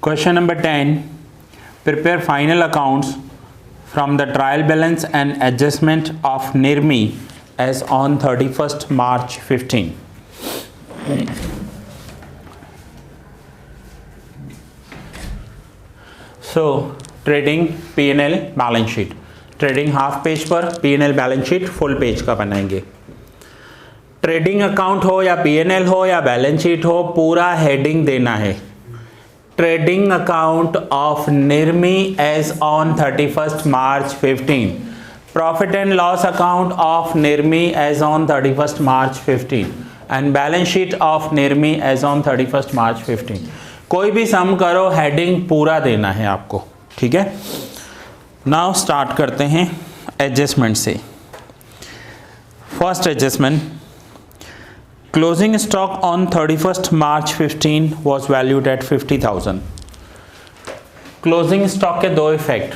Question number 10. Prepare final accounts from the trial balance and adjustment of Nirmi as on 31st March 15. So, trading P&L balance sheet, trading half page पर, P&L balance sheet full page का बनाएंगे। Trading account हो या P&L हो या balance sheet हो, पूरा heading देना है। Trading account of Nirmi as on 31st March 15, profit and loss account of Nirmi as on 31st March 15 and balance sheet of Nirmi as on 31st March 15। कोई भी सम करो, हेडिंग पूरा देना है आपको, ठीक है। नाउ स्टार्ट करते हैं एडजस्टमेंट से। First adjustment, closing stock on 31st March 15 was valued at 50,000। Closing stock के दो effect,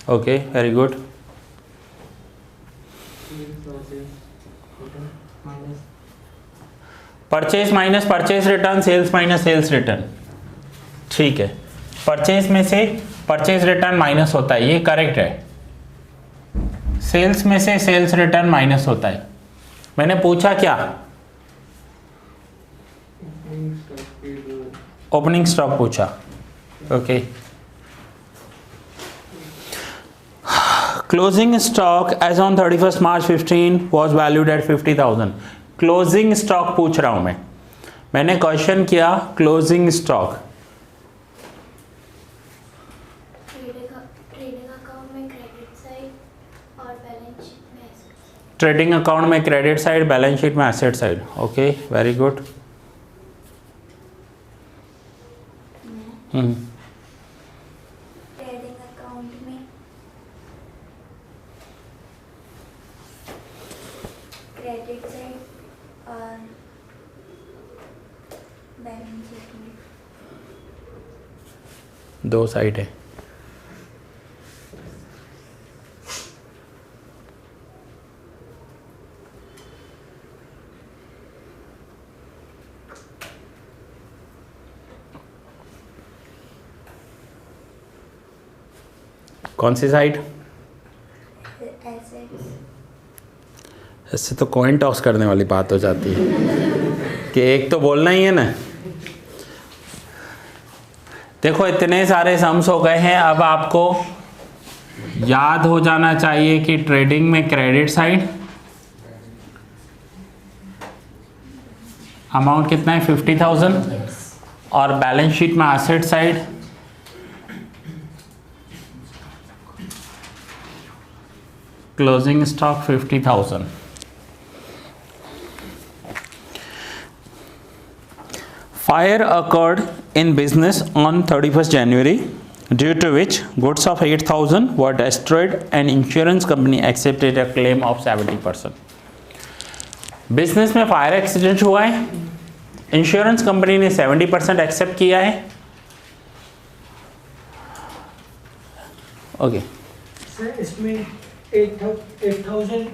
okay, very good. Purchase minus purchase return, sales minus sales return, ठीक है। परचेज में से परचेज रिटर्न माइनस होता है, ये करेक्ट है। सेल्स में से सेल्स रिटर्न माइनस होता है। मैंने पूछा क्या? ओपनिंग स्टॉक पूछा, okay. Closing stock as on 31st March 15 was valued at 50,000। Closing stock पूछ रहा हूं मैंने क्वेश्चन किया क्लोजिंग स्टॉक। ट्रेडिंग अकाउंट में क्रेडिट साइड और बैलेंस शीट में एसेट। ट्रेडिंग अकाउंट में क्रेडिट साइड, बैलेंस शीट में asset side, okay, very good. Trading account में क्रेडिट साइड और बैलेंस शीट में दो साइड है। कौन सी साइड? एसेट्स। इससे तो कॉइन टॉस करने वाली बात हो जाती है कि एक तो बोलना ही है ना। देखो इतने सारे सम्स हो गए हैं, अब आपको याद हो जाना चाहिए कि ट्रेडिंग में क्रेडिट साइड अमाउंट कितना है 50,000 और बैलेंस शीट में asset side closing stock 50,000। Fire occurred in business on 31st January, due to which goods of 8,000 were destroyed and insurance company accepted a claim of 70%। Business में fire accident हुआ है, insurance company ने 70% accept किया है, okay. Sir इसमें 8,000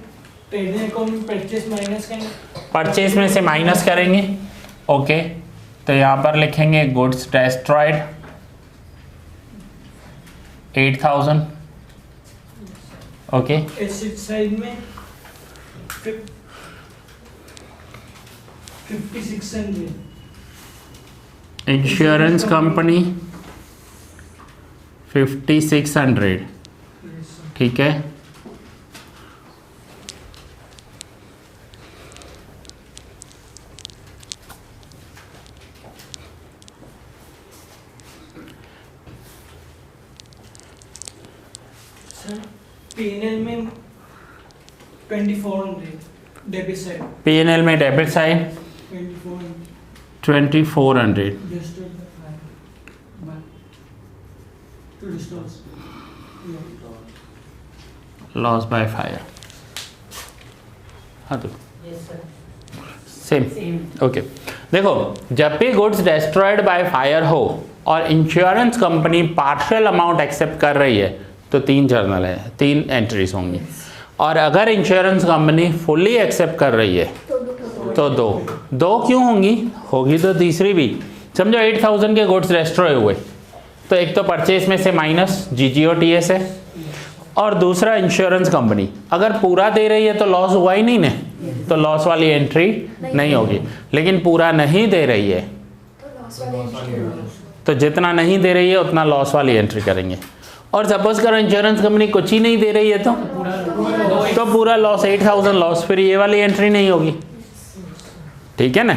trading account में purchase minus करेंगे, purchase में से माइनस करेंगे, ओके। तो यहाँ पर लिखेंगे goods destroyed 8,000, okay. Asset side में 5600, इंश्योरेंस कंपनी 5600, ठीक है। सर P&L में 2400 डेबिट साइड, P&L में debit side 2400, loss by fire. हाँ तो सेम ओके। देखो जब भी गुड्स डिस्ट्रॉयड बाय फायर हो और insurance company partial amount accept कर रही है तो 3 जर्नल है, 3 एंट्रीज होंगी। और अगर इंश्योरेंस कंपनी फुल्ली एक्सेप्ट कर रही है तो 2 क्यों होंगी? होगी तो तीसरी भी। समझो 8000 के गुड्स डिस्ट्रॉय हुए तो एक तो परचेज में से माइनस GGOTS है और दूसरा इंश्योरेंस कंपनी अगर पूरा दे रही है तो लॉस हुआ ही नहीं ना, तो लॉस वाली एंट्री नहीं होगी। लेकिन पूरा नहीं दे रही है तो जितना नहीं दे रही है उतना लॉस वाली एंट्री करेंगे। और सपोज करो इंश्योरेंस कंपनी कुछ ही नहीं दे रही है तो पूरा लॉस 8000 लॉस, फिर ये वाली एंट्री नहीं होगी। ठीक है ना।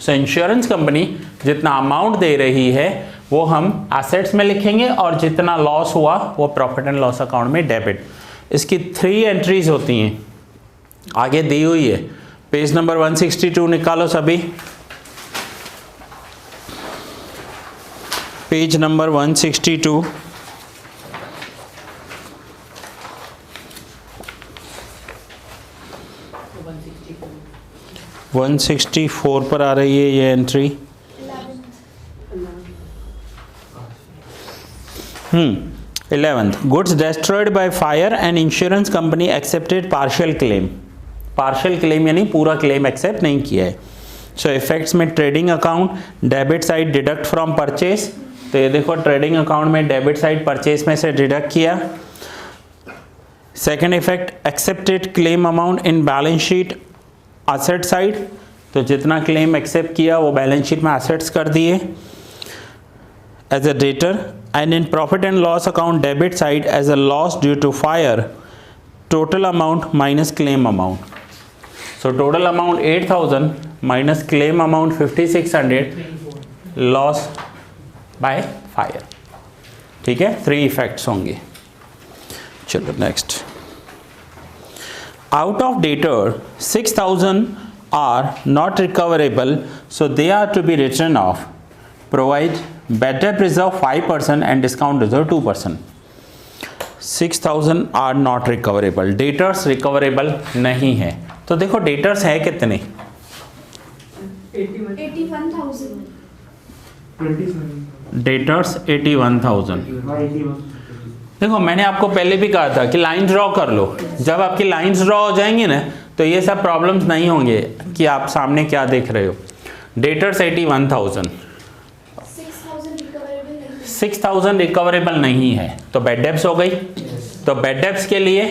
सो इंश्योरेंस कंपनी जितना अमाउंट दे रही है वो हम एसेट्स में लिखेंगे और जितना लॉस हुआ वो प्रॉफिट एंड लॉस अकाउंट में डेबिट। इसकी 3 एंट्रीज होती हैं, आगे दी हुई है। पेज नंबर 162 निकालो सभी, पेज नंबर 162। 164 पर आ रही है ये entry. 11th, goods destroyed by fire and insurance company accepted partial claim. Partial claim यानी पूरा क्लेम एक्सेप्ट नहीं किया है। सो इफेक्ट्स में trading account debit side deduct from purchase, तो ये देखो ट्रेडिंग अकाउंट में डेबिट साइड परचेज में से डिडक्ट किया। Second effect accepted claim amount in balance sheet asset side, तो जितना क्लेम एक्सेप्ट किया वो बैलेंस शीट में एसेट्स कर दिए as a debtor. And in profit and loss account debit side as a loss due to fire, total amount minus claim amount. So total amount 8000 minus claim amount 5600, loss by fire. ठीक है, 3 effects होंगे। चलो next. Out of debtor 6000 are not recoverable, so they are to be written off. Provide bad debt reserve 5% and discount reserve 2%. 6000 are not recoverable. Debtors recoverable नहीं है। तो देखो debtors है कितने? 81,000। Debtors 81,000। देखो मैंने आपको पहले भी कहा था कि लाइन ड्रॉ कर लो। जब आपकी लाइंस ड्रॉ हो जाएंगी ना तो ये सब प्रॉब्लम्स नहीं होंगे कि आप सामने क्या देख रहे हो। डेटर्स 81,000, 6,000 रिकवरेबल नहीं है तो बैड डेब्ट्स हो गई। तो बैड डेब्ट्स के लिए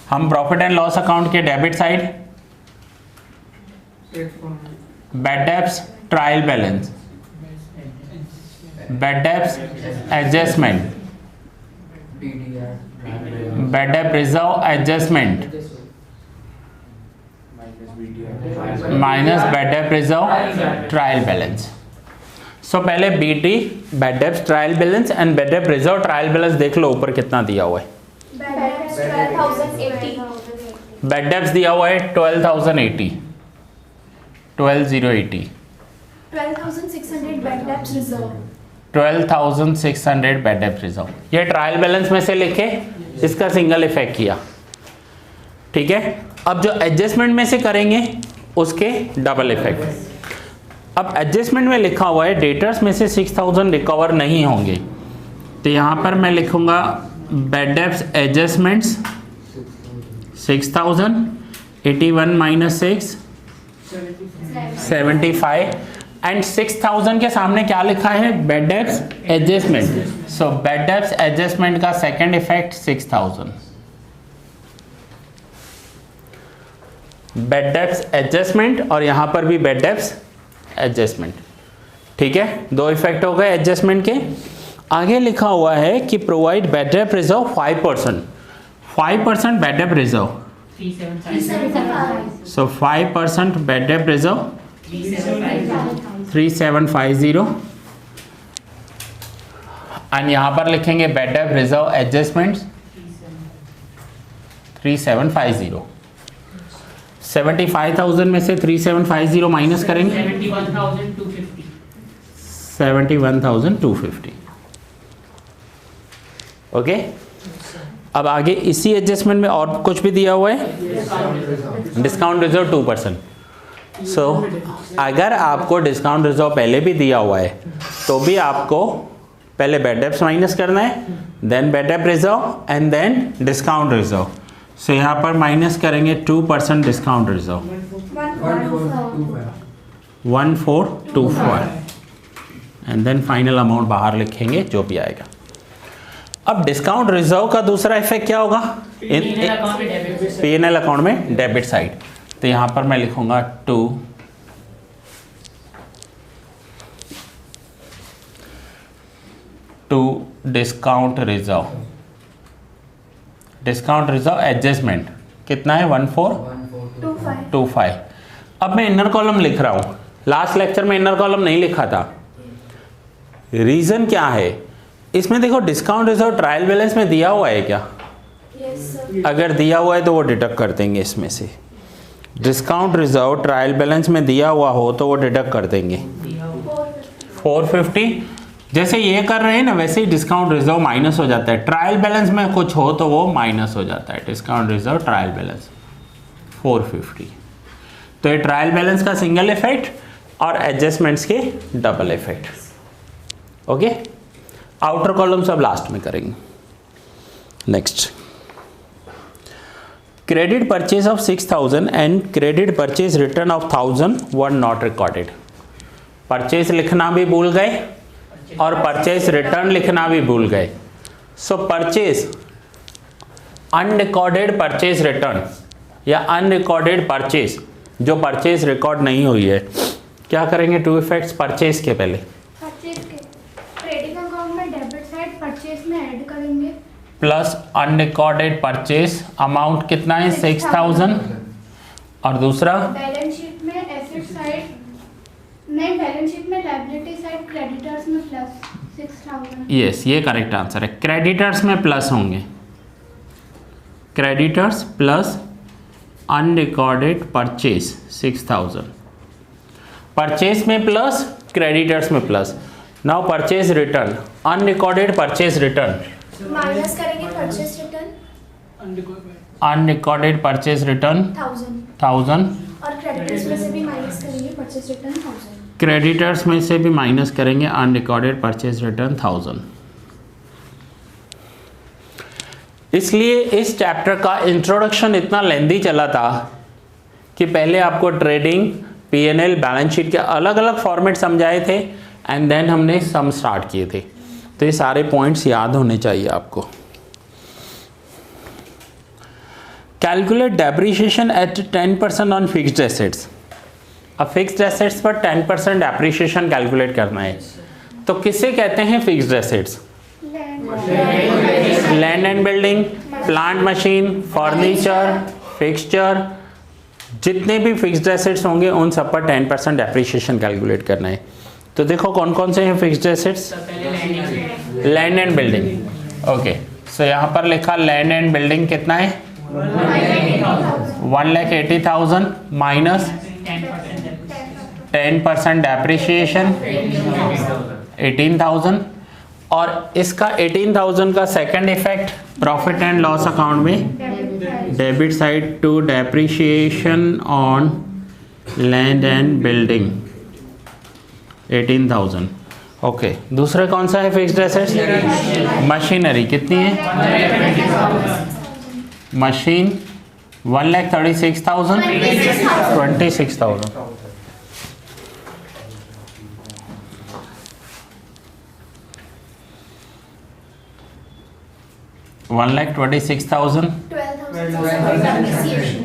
हम प्रॉफिट एंड लॉस अकाउंट के debit side bad debts trial balance, bad debts adjustment, bad डेब्ट रिजर्व एडजस्टमेंट माइनस बैड डेब्ट रिजर्व ट्रायल बैलेंस। सो पहले BD बैड डेब्ट ट्रायल बैलेंस एंड बैड डेब्ट रिजर्व ट्रायल बैलेंस देख लो ऊपर कितना दिया हुआ है। बैड डेब्ट्स दिया हुआ है 12,080, 12,080, 12,600 बैड डेब्ट्स रिजर्व, 12,600 बैड डेब्ट रिजर्व। ये ट्रायल बैलेंस में से लिखे, इसका सिंगल इफेक्ट किया। ठीक है, अब जो एडजस्टमेंट में से करेंगे उसके डबल इफेक्ट। अब एडजस्टमेंट में लिखा हुआ है डेटर्स में से 6,000 रिकवर नहीं होंगे, तो यहां पर मैं लिखूंगा bad debts adjustments 6,000, 81 minus 6 75 and 6,000 के सामने क्या लिखा है? Bad debts adjustment. So bad debts adjustment का second effect 6,000, bad debts adjustment और यहां पर भी बैड डेब्ट्स एडजस्टमेंट। ठीक है, 2 इफेक्ट हो गए एडजस्टमेंट के। आगे लिखा हुआ है कि प्रोवाइड बैड डेब्ट रिजर्व 5%, 5% बैड डेब्ट रिजर्व। 375। सो 5% बैड डेब्ट रिजर्व 3750 एंड यहां पर लिखेंगे बैड डेब्ट रिजर्व एडजस्टमेंट्स 3750। 75,000 में से 3750 माइनस करेंगे 71,250। ओके, अब आगे इसी एडजस्टमेंट में और कुछ भी दिया हुआ है। Discount reserve 2%। सो अगर आपको डिस्काउंट रिजर्व पहले भी दिया हुआ है तो भी आपको पहले बैड डेब्ट्स माइनस करना है, देन बैड डेब्ट reserve and then discount reserve. So यहाँ पर माइनस करेंगे 2% discount reserve 1424 and then final amount बाहर लिखेंगे जो भी आएगा। अब डिस्काउंट रिजर्व का दूसरा इफेक्ट क्या होगा? P&L अकाउंट में डेबिट साइड। तो यहाँ पर मैं लिखूंगा 2 discount reserve. Discount reserve adjustment कितना है? 1425। अब मैं इनर कॉलम लिख रहा हूं, लास्ट लेक्चर में इनर कॉलम नहीं लिखा था। रीजन क्या है? इसमें देखो डिस्काउंट रिजर्व ट्रायल बैलेंस में दिया हुआ है क्या? अगर दिया हुआ है तो वो डिडक्ट कर देंगे इसमें से। डिस्काउंट रिजर्व ट्रायल बैलेंस में दिया हुआ हो तो वो डिडक्ट कर देंगे 450। जैसे ये कर रहे हैं ना वैसे ही डिस्काउंट रिजर्व माइनस हो जाता है। ट्रायल बैलेंस में कुछ हो तो वो माइनस हो जाता है। Discount reserve trial balance 450। तो ये ट्रायल बैलेंस का सिंगल इफेक्ट और एडजस्टमेंट्स के double effect. Okay, outer column सब लास्ट में करेंगे। Next, credit purchase of 6000 and credit purchase return of 1000 were not recorded. Purchase लिखना भी भूल गए और परचेज रिटर्न लिखना भी भूल गए। सो परचेज अनरिकॉर्डेड परचेज रिटर्न या अनरिकॉर्डेड परचेज, जो परचेज रिकॉर्ड नहीं हुई है, क्या करेंगे? 2 इफेक्ट्स परचेज के पहले। परचेज के ट्रेडिंग अकाउंट में डेबिट साइड परचेज में ऐड करेंगे प्लस अनरिकॉर्डेड परचेज अमाउंट कितना है? 6000। और दूसरा बैलेंस शीट में एसेट साइड नहीं, बैलेंस शीट में लायबिलिटी साइड क्रेडिटर्स में प्लस 6000। यस, ये करेक्ट आंसर है। क्रेडिटर्स में प्लस होंगे, creditors plus unrecorded purchase 6000। Purchase में प्लस, क्रेडिटर्स में plus. Now purchase return, unrecorded purchase return, minus करेंगे purchase return unrecorded purchase return 1000 और क्रेडिटर्स में से भी माइनस करेंगे परचेज रिटर्न 1000। क्रेडिटर्स में से भी माइनस करेंगे अनरिकॉर्डेड परचेज रिटर्न 1000। इसलिए इस चैप्टर का इंट्रोडक्शन इतना लेंदी चला था कि पहले आपको ट्रेडिंग, P&L, बैलेंस शीट के अलग अलग फॉर्मेट समझाए थे एंड देन हमने सम स्टार्ट किए थे। तो ये सारे पॉइंट्स याद होने चाहिए आपको। Calculate depreciation eight 10% on fixed assets. अब फिक्स्ड एसेट्स पर 10% डेप्रिसिएशन कैलकुलेट करना है तो किसे कहते हैं fixed assets? Land and building, plant machine, furniture, fixture, जितने भी फिक्स्ड एसेट्स होंगे उन सब पर 10% डेप्रिसिएशन कैलकुलेट करना है। तो देखो कौन कौन से हैं fixed assets? Land and building. Okay, so यहाँ पर लिखा लैंड एंड बिल्डिंग कितना है? 1,80,000 माइनस 10% डेप्रिसिएशन 18,000। और इसका 18,000 का second effect profit and loss account में debit side to depreciation on land and building 18,000। Okay, दूसरा कौन सा है फिक्स्ड एसेट्स? मशीनरी कितनी है? Machine 1,36,000 26,000। 1,26,000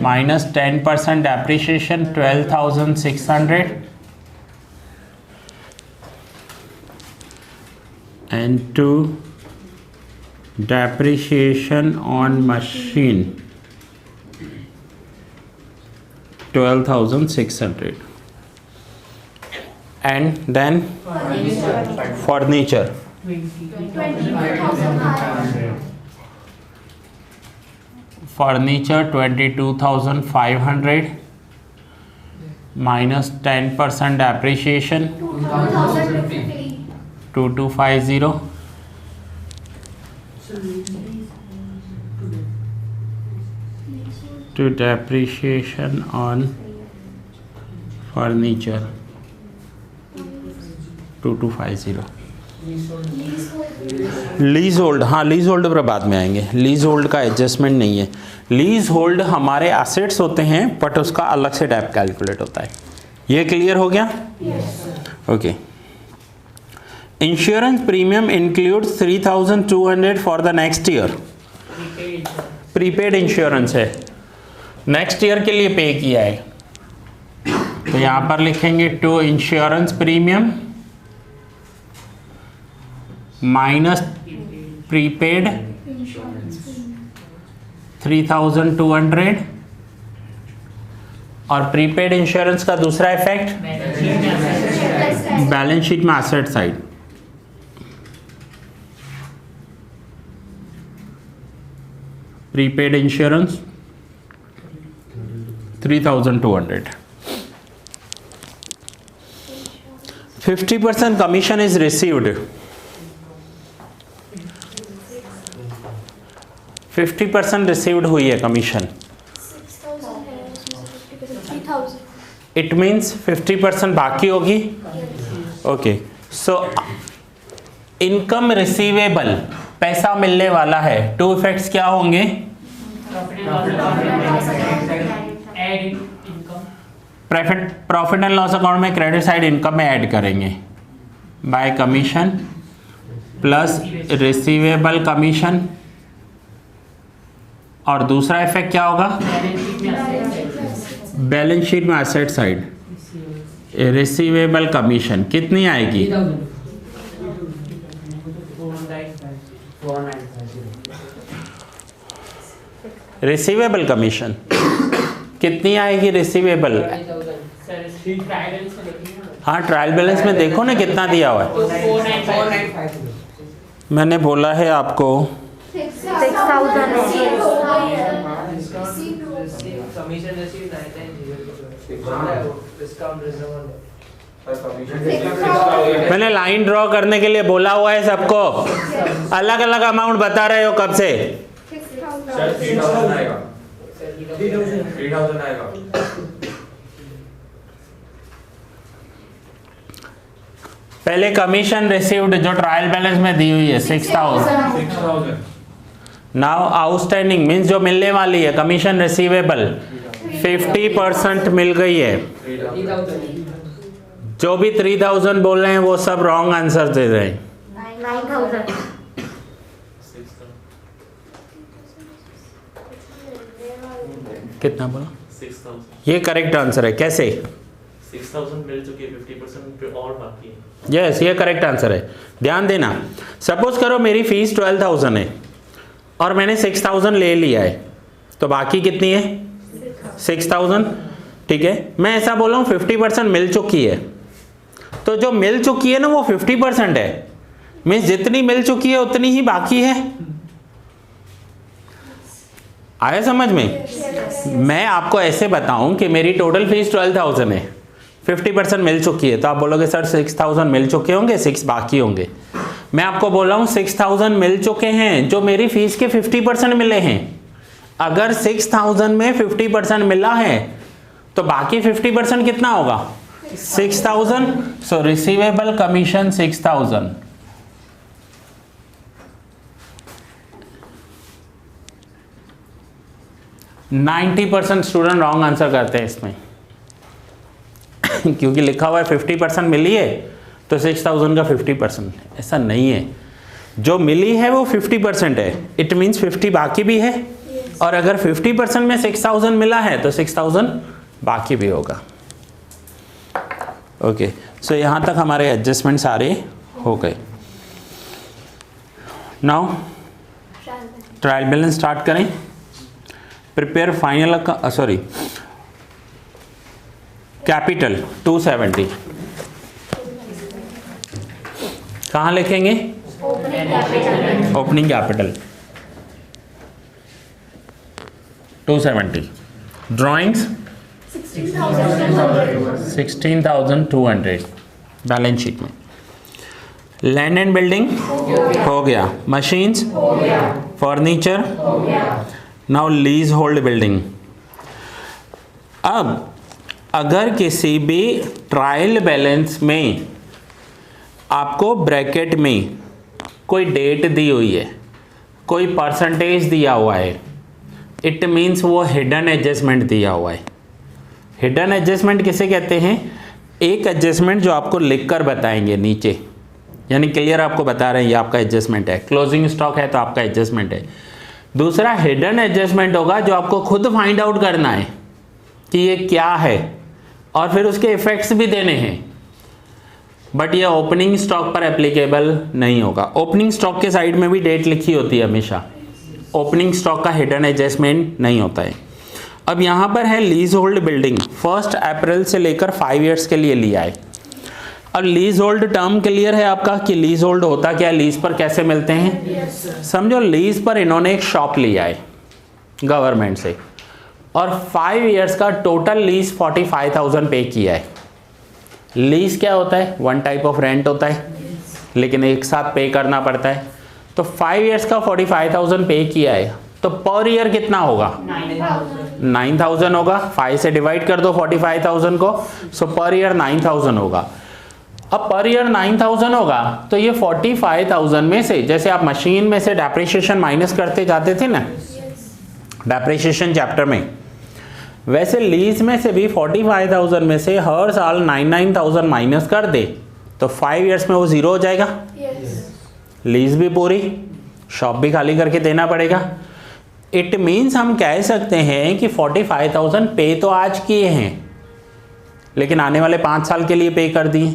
minus 10% depreciation 12,600 and to depreciation on machine 12,600 and then furniture 22,500 furniture 22,500 minus 10% depreciation 2250 to depreciation on furniture 2250। Lease hold, हाँ lease hold पर बाद में आएंगे, लीज होल्ड का एडजस्टमेंट नहीं है। लीज होल्ड हमारे एसेट्स होते हैं बट उसका अलग से डेप्थ कैलकुलेट होता है। ये क्लियर हो गया? Okay. Insurance premium includes 3200 for the next year. Prepaid insurance है, नेक्स्ट ईयर के लिए पे किया है, तो यहां पर लिखेंगे to insurance premium minus prepaid 3200 और प्रीपेड इंश्योरेंस का दूसरा इफेक्ट बैलेंस शीट में asset side. Prepaid insurance 3200। 50% commission is received। 50% received हुई है कमीशन। 3000। इट मीन्स 50% बाकी होगी। ओके, सो इनकम रिसीवेबल, पैसा मिलने वाला है। टू इफेक्ट्स क्या होंगे? प्रॉफिट एंड लॉस अकाउंट में क्रेडिट साइड इनकम में ऐड करेंगे bye commission plus receivable commission, और दूसरा इफेक्ट क्या होगा? बैलेंस शीट में एसेट साइड रिसीवेबल कमीशन कितनी आएगी? 4950। रिसीवेबल कमीशन कितनी आएगी? रिसीवेबल, हाँ ट्रायल बैलेंस में देखो ना कितना दिया हुआ है। मैंने बोला है आपको 6000 मैंने लाइन ड्रॉ करने के लिए बोला हुआ है सबको। अलग अलग अमाउंट बता रहे हो कब से? 3000 आएगा। 3000 आएगा। पहले कमीशन रिसीव्ड जो ट्रायल बैलेंस में दी हुई है 6000। नाउ आउटस्टैंडिंग मीन्स जो मिलने वाली है कमीशन रिसीवेबल 50% मिल गई है। जो भी 3000 बोल रहे हैं वो सब रॉन्ग आंसर दे रहे हैं। 9000। कितना बोला? 6000। ये करेक्ट आंसर है। कैसे? 6000 मिल चुकी है, 50% पे और बाकी है। यस, ये करेक्ट आंसर है। ध्यान देना, सपोज करो मेरी फीस 12000 है और मैंने 6000 ले लिया है, तो बाकी कितनी है? 6000। ठीक है, मैं ऐसा बोल रहा हूँ 50% मिल चुकी है, तो जो मिल चुकी है ना वो 50% है, मीन्स जितनी मिल चुकी है उतनी ही बाकी है। आया समझ में? मैं आपको ऐसे बताऊं कि मेरी टोटल फीस 12000 है, 50% मिल चुकी है, तो आप बोलोगे सर 6000 मिल चुके होंगे, 6 बाकी होंगे। मैं आपको बोल रहा हूं 6000 मिल चुके हैं जो मेरी फीस के 50% मिले हैं। अगर 6000 में 50% मिला है तो बाकी 50% कितना होगा? 6000। So receivable commission 6000। %90 student wrong answer करते हैं इसमें क्योंकि लिखा हुआ है 50% मिली है तो 6000 का 50%। ऐसा नहीं है, जो मिली है वो 50% है, इट मीन्स 50 बाकी भी है। और अगर 50% में 6000 मिला है तो 6000 बाकी भी होगा। ओके, सो यहाँ तक हमारे एडजस्टमेंट सारे हो गए। नाउ ट्रायल बैलेंस स्टार्ट करें। प्रिपेयर फाइनल सॉरी कैपिटल 270 कहाँ लिखेंगे? Opening capital 270। Drawings 16,200 balance sheet में। लैंड एंड बिल्डिंग हो गया। Machines, furniture, now lease hold building. अब अगर किसी भी ट्रायल बैलेंस में आपको ब्रैकेट में कोई डेट दी हुई है, कोई परसेंटेज दिया हुआ है, इट मीन्स वो हिडन एडजस्टमेंट दिया हुआ है। हिडन एडजस्टमेंट किसे कहते हैं? एक एडजस्टमेंट जो आपको लिखकर बताएंगे नीचे, यानी क्लियर आपको बता रहे हैं ये आपका एडजस्टमेंट है। क्लोजिंग स्टॉक है तो आपका एडजस्टमेंट है। दूसरा हिडन एडजस्टमेंट होगा जो आपको खुद फाइंड आउट करना है कि ये क्या है और फिर उसके इफेक्ट्स भी देने हैं, बट ये ओपनिंग स्टॉक पर एप्लीकेबल नहीं होगा। ओपनिंग स्टॉक के साइड में भी डेट लिखी होती है हमेशा, ओपनिंग स्टॉक का हिडन एडजस्टमेंट नहीं होता है। अब यहाँ पर है लीज होल्ड बिल्डिंग, 1 अप्रैल से लेकर 5 ईयर्स के लिए लिया है। अब लीज होल्ड टर्म क्लियर है आपका कि लीज होल्ड होता क्या है, लीज पर कैसे मिलते हैं? समझो लीज पर इन्होंने एक शॉप लिया है गवर्नमेंट से और 5 ईयर्स का टोटल लीज 45,000 पे किया है। लीज क्या होता है? वन टाइप ऑफ रेंट होता है, लेकिन एक साथ पे करना पड़ता है। तो 5 ईयर्स का 45,000 पे किया है, तो पर ईयर कितना होगा? 9,000 होगा। 5 से डिवाइड कर दो 45,000 को, सो पर ईयर 9,000 होगा। अब पर ईयर 9,000 होगा तो ये 45,000 में से, जैसे आप मशीन में से डेप्रिसिएशन माइनस करते जाते थे ना डेप्रिसिएशन चैप्टर में, वैसे लीज में से भी 45,000 में से हर साल 9,000 माइनस कर दे तो 5 ईयर्स में वो जीरो हो जाएगा। लीज भी पूरी, शॉप भी खाली करके देना पड़ेगा। इट मीन्स हम कह सकते हैं कि 45,000 पे तो आज किए हैं, लेकिन आने वाले 5 साल के लिए पे कर दिए।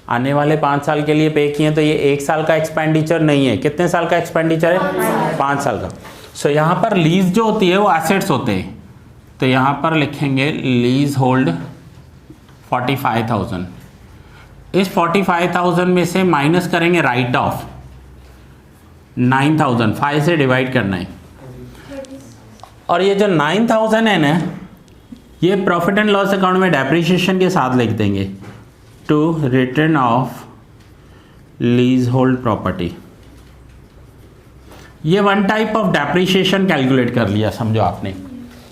आने वाले 5 साल के लिए पे किए तो ये 1 साल का एक्सपेंडिचर नहीं है। कितने साल का एक्सपेंडिचर है? 5 साल का। सो यहाँ पर लीज जो होती है वो एसेट्स होते हैं, तो यहाँ पर लिखेंगे लीज होल्ड 45,000। इस 45,000 में से माइनस करेंगे राइट ऑफ 9,000, 5 से डिवाइड करना है। और ये जो 9,000 है ना, ये प्रॉफिट एंड लॉस अकाउंट में डेप्रिसिएशन के साथ लिख देंगे to return of leasehold property. ये one type of depreciation calculate कर लिया, समझो आपने।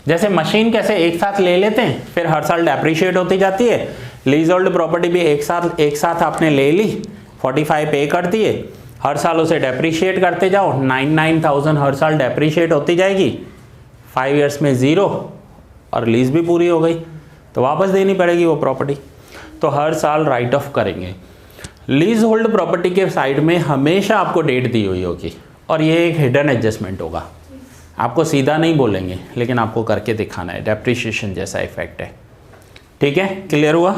जैसे मशीन कैसे एक साथ ले लेते हैं फिर हर साल डेप्रिशिएट होती जाती है, लीज होल्ड प्रॉपर्टी भी एक साथ आपने ले ली, 45 पे कर दिए, हर साल उसे डेप्रिशिएट करते जाओ, 9,000 हर साल डेप्रिशिएट होती जाएगी, 5 ईयर्स में ज़ीरो और लीज भी पूरी हो गई तो वापस देनी पड़ेगी वो प्रॉपर्टी। तो हर साल राइट ऑफ करेंगे। लीज होल्ड प्रॉपर्टी के साइड में हमेशा आपको डेट दी हुई होगी और ये एक हिडन एडजस्टमेंट होगा। आपको सीधा नहीं बोलेंगे लेकिन आपको करके दिखाना है, डेप्रिशिएशन जैसा इफेक्ट है। ठीक है, क्लियर हुआ?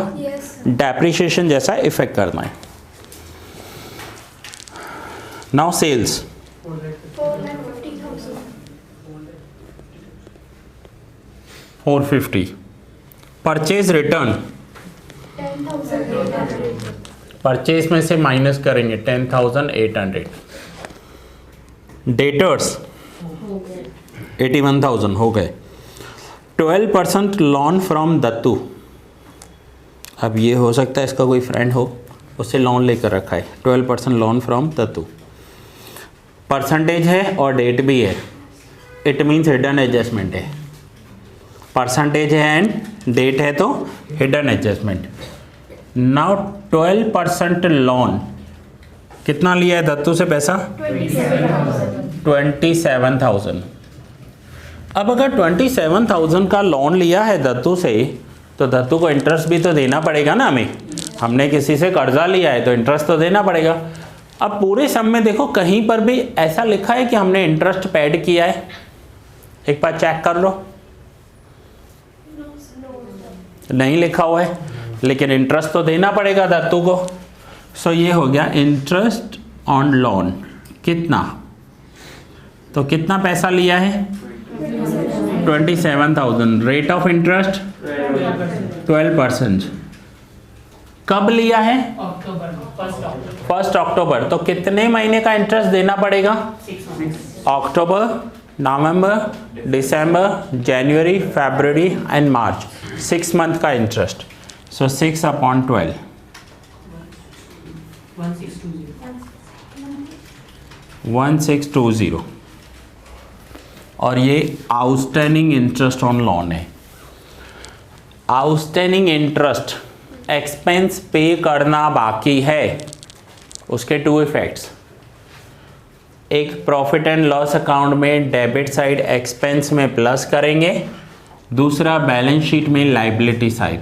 डेप्रिशिएशन जैसा इफेक्ट करना है। Now sales 450, purchase return 10,800, purchase में से माइनस करेंगे 10,800, डेटर्स 81,000 हो गए। 12% लोन फ्रॉम दत्तू, अब ये हो सकता है इसका कोई फ्रेंड हो उससे लोन लेकर रखा है। 12% लोन फ्रॉम दत्तू, परसेंटेज है और डेट भी है, इट मीन्स हिडन एडजस्टमेंट है। परसेंटेज है एंड डेट है तो हिडन एडजस्टमेंट। नाउ 12% लोन, कितना लिया है दत्तू से पैसा? 27,000। अब अगर 27,000 का लोन लिया है दत्तू से तो दत्तू को इंटरेस्ट भी तो देना पड़ेगा ना हमें। हमने किसी से कर्जा लिया है तो इंटरेस्ट तो देना पड़ेगा। अब पूरे सम में देखो कहीं पर भी ऐसा लिखा है कि हमने इंटरेस्ट पेड किया है? एक बार चेक कर लो, नहीं लिखा हुआ है, लेकिन इंटरेस्ट तो देना पड़ेगा दत्तू को। सो ये हो गया इंटरेस्ट ऑन लोन। कितना? तो कितना पैसा लिया है? 27,000। Rate of interest 12%। कब लिया है? 1 अक्टूबर। तो कितने महीने का इंटरेस्ट देना पड़ेगा? अक्टूबर, नवंबर, दिसंबर, जनवरी, फरवरी एंड मार्च, 6 मंथ का इंटरेस्ट। सो 6/12, 1620। और ये आउटस्टैंडिंग इंटरेस्ट ऑन लोन है। आउटस्टैंडिंग इंटरेस्ट एक्सपेंस पे करना बाकी है, उसके टू इफेक्ट्स, एक प्रॉफिट एंड लॉस अकाउंट में डेबिट साइड एक्सपेंस में प्लस करेंगे, दूसरा बैलेंस शीट में लाइबिलिटी साइड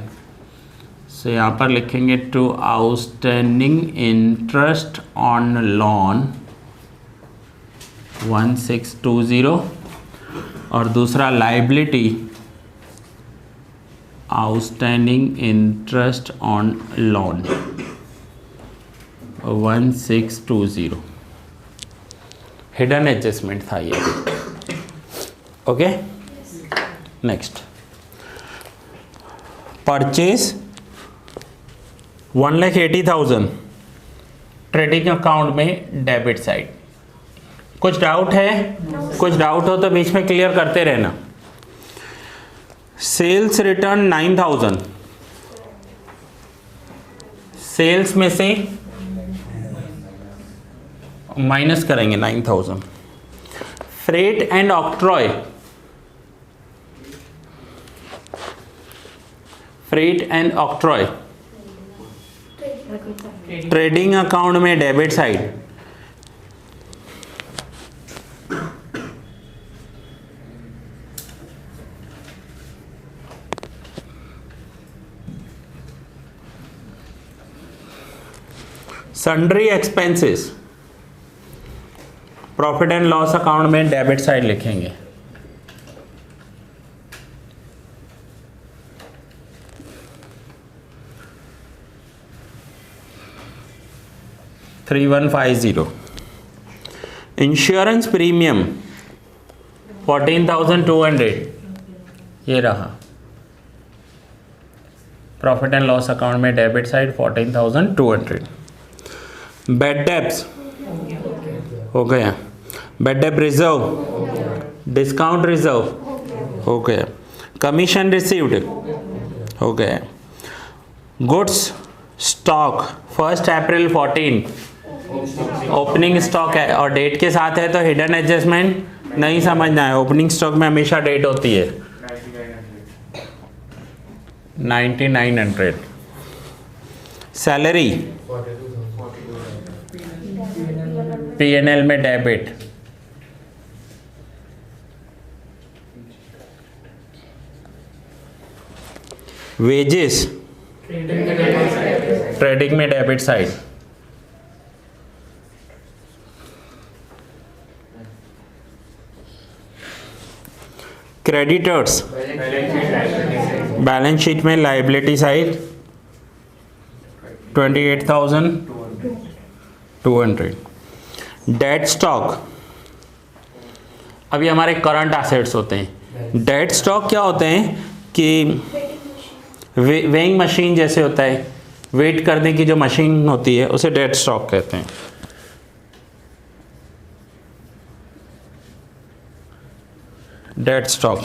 से यहाँ पर लिखेंगे to outstanding interest on loan 1620 और दूसरा liability outstanding interest on loan 1620। Hidden adjustment था ये। Okay, next purchase 1,80,000 trading account में डेबिट साइड। कुछ डाउट है? कुछ डाउट हो तो बीच में क्लियर करते रहना। सेल्स रिटर्न 9,000, सेल्स में से माइनस करेंगे 9,000। Freight and octroi, freight and octroi trading account में debit side. Sundry expenses profit and loss account में डेबिट साइड लिखेंगे। $3,150 इंश्योरेंस प्रीमियम 14,200 ये रहा, प्रॉफिट एंड लॉस अकाउंट में डेबिट साइड 14,200। बैड डेब्ट्स हो गया, बैड डेब्ट रिजर्व, डिस्काउंट रिजर्व हो गया, कमीशन रिसीव्ड हो गया, गुड्स स्टॉक 1 अप्रैल 14 ओपनिंग स्टॉक है और डेट के साथ है तो हिडन एडजस्टमेंट नहीं समझना है। ओपनिंग स्टॉक में हमेशा डेट होती है 9,900। सैलरी P&L में डेबिट, वेजेस ट्रेडिंग में debit side, creditors balance sheet में लाइबिलिटी साइड 28,200। डेट स्टॉक अभी हमारे करंट एसेट्स होते हैं। डेट स्टॉक क्या होते हैं कि वेइंग मशीन जैसे होता है, वेट करने की जो मशीन होती है उसे डेट स्टॉक कहते हैं। Dead stock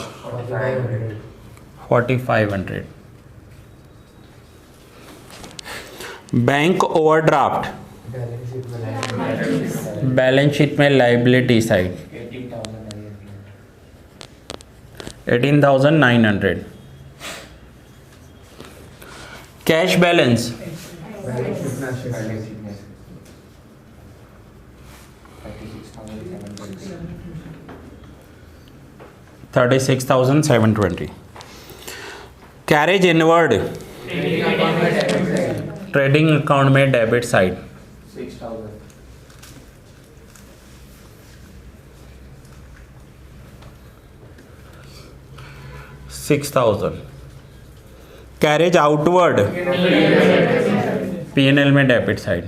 4,500। Bank overdraft balance sheet में liability side 18,900। Cash balance 36,720। Carriage inward trading account में debit side 6,000। Carriage outward P&L में डेबिट साइड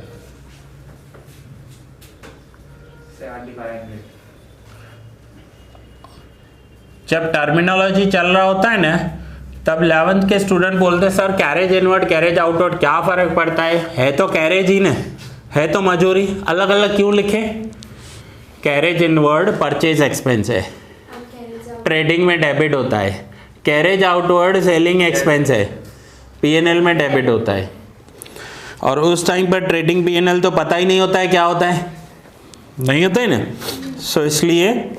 7,500। जब टर्मिनोलॉजी चल रहा होता है ना तब 11th के स्टूडेंट बोलते sir carriage inward carriage outward क्या फ़र्क पड़ता है तो कैरेज ही ना, है तो मजूरी, अलग अलग क्यों लिखे? कैरेज इनवर्ड परचेज एक्सपेंस है, ट्रेडिंग में डेबिट होता है। कैरेज आउटवर्ड सेलिंग एक्सपेंस है, P&L में डेबिट होता है। और उस टाइम पर ट्रेडिंग P&L तो पता ही नहीं होता है क्या होता है, नहीं होता है ना, सो इसलिए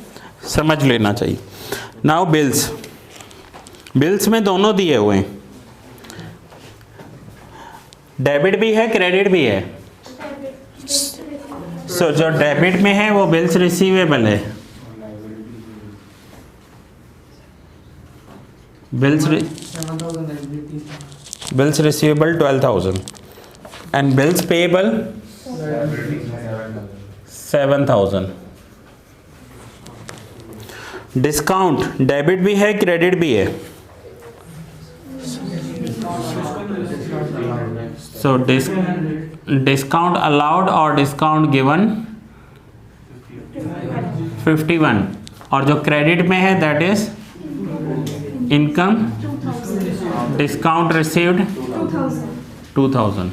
समझ लेना चाहिए। नाउ बिल्स, बिल्स में दोनों दिए हुए हैं, डेबिट भी है क्रेडिट भी है। सो जो डेबिट में है वो बिल्स रिसीवेबल है, bills receivable 12,000 and bills payable 7,000। Discount debit भी है क्रेडिट भी है, सो डिस्काउंट अलाउड और डिस्काउंट गिवन 51 और जो क्रेडिट में है that is income discount received 2,000।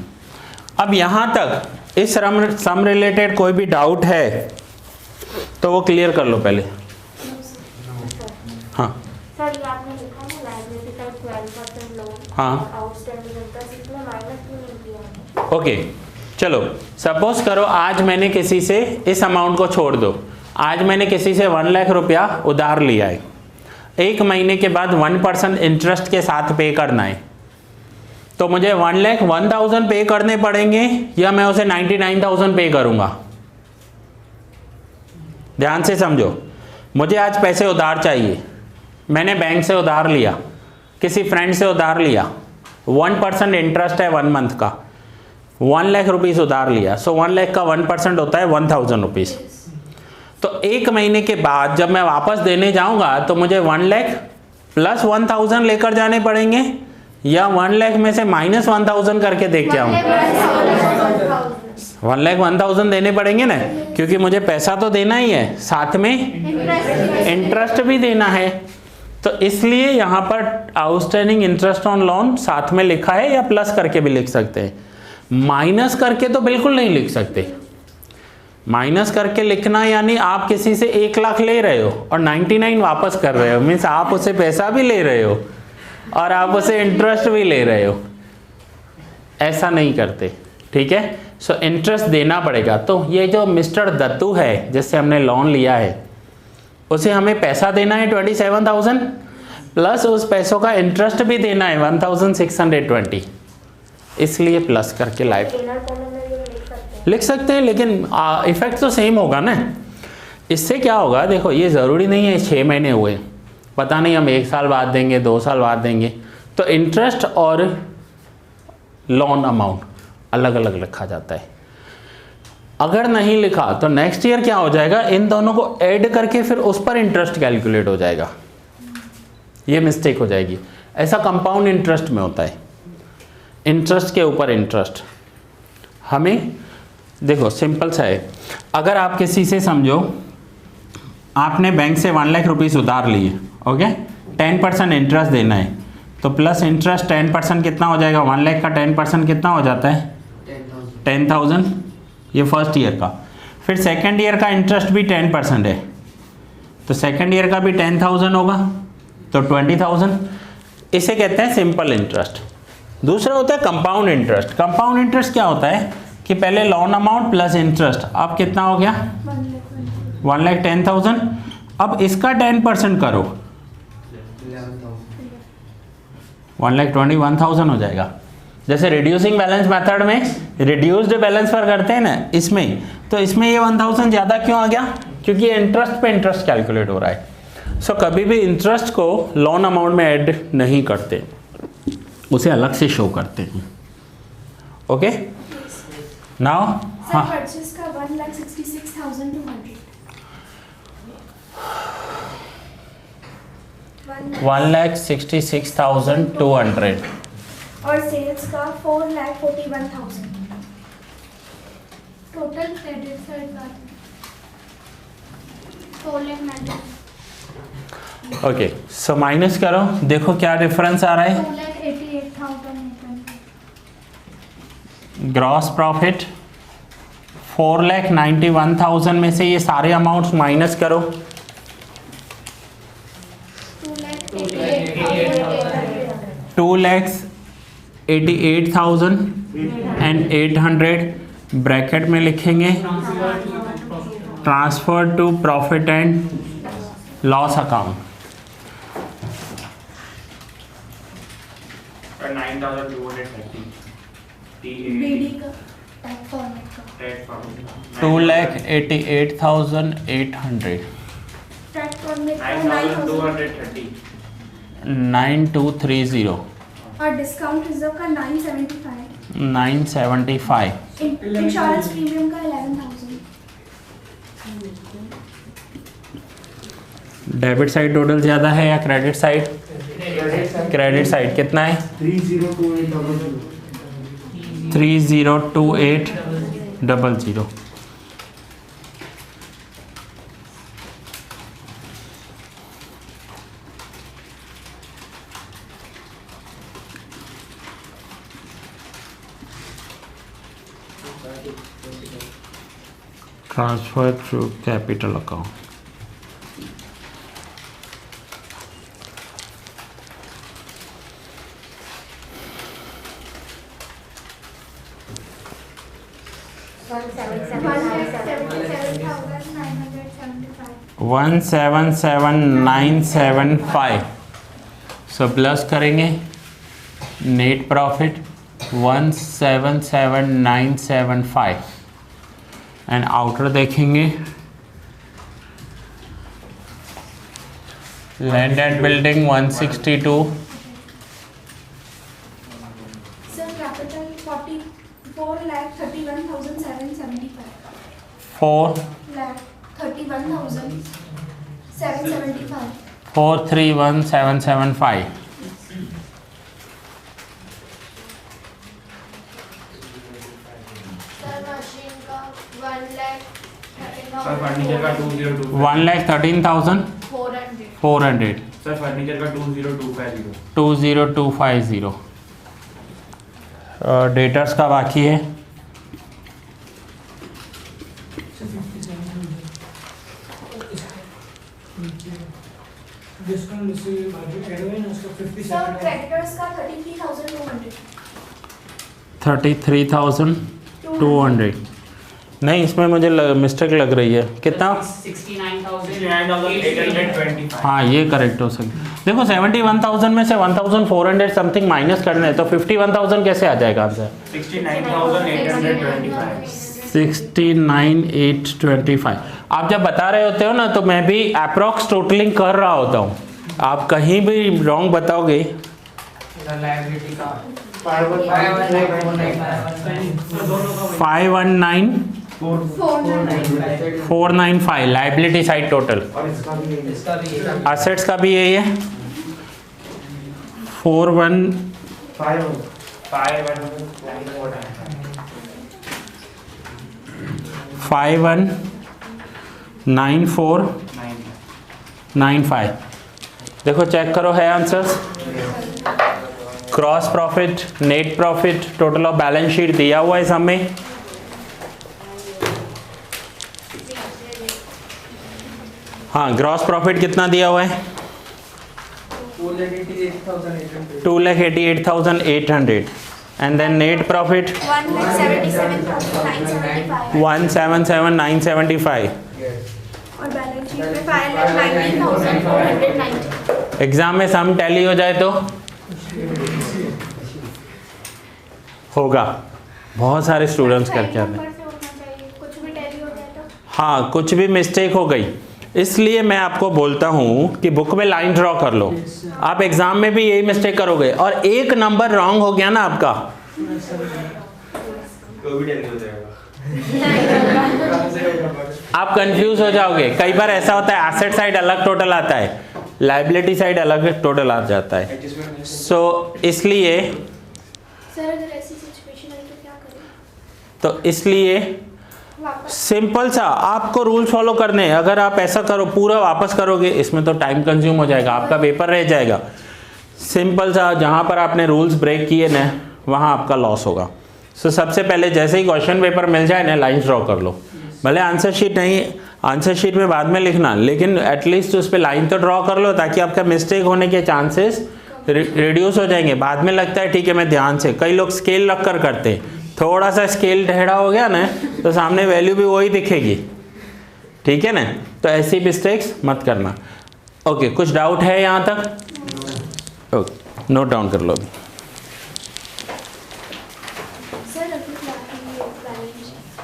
अब यहाँ तक इस सम रिलेटेड कोई भी डाउट है तो वो क्लियर कर लो पहले। हाँ सर ये आपने लिखा है लायबिलिटी का 12% लोन हाँ आउटस्टैंडिंग इंटरेस्ट, इसमें माइनस क्यों नहीं किया है? ओके चलो सपोज करो आज मैंने किसी से इस अमाउंट को छोड़ दो, आज मैंने किसी से 1 लाख रुपया उधार लिया है, 1 महीने के बाद 1% इंटरेस्ट के साथ पे करना है, तो मुझे 1,01,000 पे करने पड़ेंगे या मैं उसे 99,000 पे करूंगा? ध्यान से समझो, मुझे आज पैसे उधार चाहिए, मैंने बैंक से उधार लिया, किसी फ्रेंड से उधार लिया, 1% इंटरेस्ट है 1 मंथ का, 1 लाख रुपीज़ उधार लिया, सो 1 लाख का 1% होता है 1,000 रुपीज़। तो 1 महीने के बाद जब मैं वापस देने जाऊंगा तो मुझे 1 लाख प्लस 1,000 लेकर जाने पड़ेंगे या 1 लाख में से माइनस 1,000 करके देख के आऊँ? 1 लाख 1,000 देने पड़ेंगे ना, क्योंकि मुझे पैसा तो देना ही है, साथ में इंटरेस्ट भी देना है। तो इसलिए यहाँ पर आउटस्टैंडिंग इंटरेस्ट ऑन लोन साथ में लिखा है, या प्लस करके भी लिख सकते हैं, माइनस करके तो बिल्कुल नहीं लिख सकते। माइनस करके लिखना यानी आप किसी से 1 लाख ले रहे हो और 99 वापस कर रहे हो, मीन्स आप उसे पैसा भी ले रहे हो और आप उसे इंटरेस्ट भी ले रहे हो, ऐसा नहीं करते, ठीक है। सो इंटरेस्ट देना पड़ेगा। तो ये जो मिस्टर दत्तू है जिससे हमने लोन लिया है, उसे हमें पैसा देना है 27,000 प्लस उस पैसों का इंटरेस्ट भी देना है 1,620, इसलिए प्लस करके लाइफ इनर कॉलम में ये लिख सकते हैं, लेकिन इफेक्ट तो सेम होगा ना। इससे क्या होगा, देखो ये ज़रूरी नहीं है 6 महीने हुए, पता नहीं हम 1 साल बाद देंगे, 2 साल बाद देंगे, तो इंटरेस्ट और लोन अमाउंट अलग अलग लिखा जाता है। अगर नहीं लिखा तो नेक्स्ट ईयर क्या हो जाएगा, इन दोनों को ऐड करके फिर उस पर इंटरेस्ट कैलकुलेट हो जाएगा, ये मिस्टेक हो जाएगी। ऐसा कंपाउंड इंटरेस्ट में होता है, इंटरेस्ट के ऊपर इंटरेस्ट। हमें देखो सिंपल सा है, अगर आप किसी से समझो आपने बैंक से 1 लाख रुपीज़ उधार लिए, ओके, 10% इंटरेस्ट देना है, तो प्लस इंटरेस्ट 10% कितना हो जाएगा, 1 लाख का 10% कितना हो जाता है 10,000, ये फर्स्ट ईयर का। फिर सेकंड ईयर का इंटरेस्ट भी 10% है, तो सेकंड ईयर का भी 10,000 होगा, तो 20,000। इसे कहते हैं सिंपल इंटरेस्ट। दूसरा होता है कंपाउंड इंटरेस्ट। कंपाउंड इंटरेस्ट क्या होता है कि पहले लोन अमाउंट प्लस इंटरेस्ट, अब कितना हो गया 1,10,000, अब इसका 10% करो 1,21,000 हो जाएगा। जैसे रिड्यूसिंग बैलेंस मेथड में रिड्यूस्ड बैलेंस पर करते हैं ना, इसमें तो इसमें ये 1,000 ज़्यादा क्यों आ गया, क्योंकि इंटरेस्ट पे इंटरेस्ट कैलकुलेट हो रहा है। सो कभी भी इंटरेस्ट को लोन अमाउंट में ऐड नहीं करते, उसे अलग से शो करते हैं। ओके नाउ हाँ, परचेज का 1,66,200 1,66,200 और सेल्स का 4,41,000। टोटल क्रेडिट साइड का 4,90,000 ओके। सो माइनस करो, देखो क्या डिफरेंस आ रहा है। 4,88,000 ग्रॉस प्रॉफिट 4,91,000 में से ये सारे अमाउंट्स माइनस करो, 2,88,800 ब्रैकेट में लिखेंगे transfer to profit and loss account. 9,230 BD का टैग फॉर्मेट का 2,88,800 टैग फॉर्मेट का 9230 9230 और डिस्काउंट रिजर्व का 975 975 इंश्योरेंस प्रीमियम का 11,000 डेबिट साइड टोटल ज़्यादा है या क्रेडिट साइड? क्रेडिट साइड कितना है? 302800 transfer to capital account. One seven seven nine seven 177,975 so plus करेंगे नेट प्रॉफिट 177,975 एंड आउटर देखेंगे land and building 162 sir capital 4,31,775 4,31,775 431,775 sir machine का 1,13,400 furniture का 1,13,400 सर फर्नीचर का 20250 20250 डेटर्स का बाकी है डिस्काउंट रिसीव बाजू एडवाइन उसका सर 57 क्रेडिटर्स का 33,200 33,200 नहीं इसमें मुझे मिस्टेक लग रही है कितना 69,825 हाँ ये करेक्ट हो सकता देखो 71,000 में से 1,400 समथिंग माइनस करना है तो 51,000 कैसे आ जाएगा आंसर 69,825 69,825 आप जब बता रहे होते हो ना तो मैं भी अप्रॉक्स टोटलिंग कर रहा होता हूँ आप कहीं भी रॉन्ग बताओगे 519,495 लाइबिलिटी साइड टोटल असेट्स का भी यही है 519495 देखो चेक करो है answers cross profit net profit total of balance sheet दिया हुआ है हमें हाँ ग्रॉस प्रॉफिट कितना दिया हुआ है 2,88,800 एंड देन नेट प्रॉफिट 1,77,975 177,975 और बैलेंस शीट में 5,19,490 एग्जाम में सम टैली हो जाए तो होगा बहुत सारे स्टूडेंट्स करके आते हैं कुछ भी टैली हो जाए तो हाँ कुछ भी मिस्टेक हो गई इसलिए मैं आपको बोलता हूँ कि बुक में लाइन ड्रॉ कर लो आप एग्जाम में भी यही मिस्टेक करोगे और एक नंबर रॉन्ग हो गया ना आपका आप कंफ्यूज हो जाओगे कई बार ऐसा होता है एसेट साइड अलग टोटल आता है लाइबिलिटी साइड अलग टोटल आ जाता है सो इसलिए सर अगर ऐसी सिचुएशन है तो क्या करें तो इसलिए वापस सिंपल सा आपको रूल्स फॉलो करने हैं अगर आप ऐसा करो पूरा वापस करोगे इसमें तो टाइम कंज्यूम हो जाएगा आपका पेपर रह जाएगा सिंपल सा जहाँ पर आपने रूल्स ब्रेक किए ना वहाँ आपका लॉस होगा सो सबसे पहले जैसे ही क्वेश्चन पेपर मिल जाए ना लाइन ड्रॉ कर लो भले आंसर शीट नहीं आंसर शीट में बाद में लिखना लेकिन एटलीस्ट उस पर लाइन तो ड्रॉ कर लो ताकि आपका मिस्टेक होने के चांसेस रिड्यूस हो जाएंगे बाद में लगता है ठीक है मैं ध्यान से कई लोग स्केल रख कर करते हैं थोड़ा सा स्केल टेढ़ा हो गया ना तो सामने वैल्यू भी वही दिखेगी ठीक है ना तो ऐसी मिस्टेक्स मत करना ओके कुछ डाउट है यहाँ तक ओके नोट डाउन कर लो अभी सर अभी बैलेंस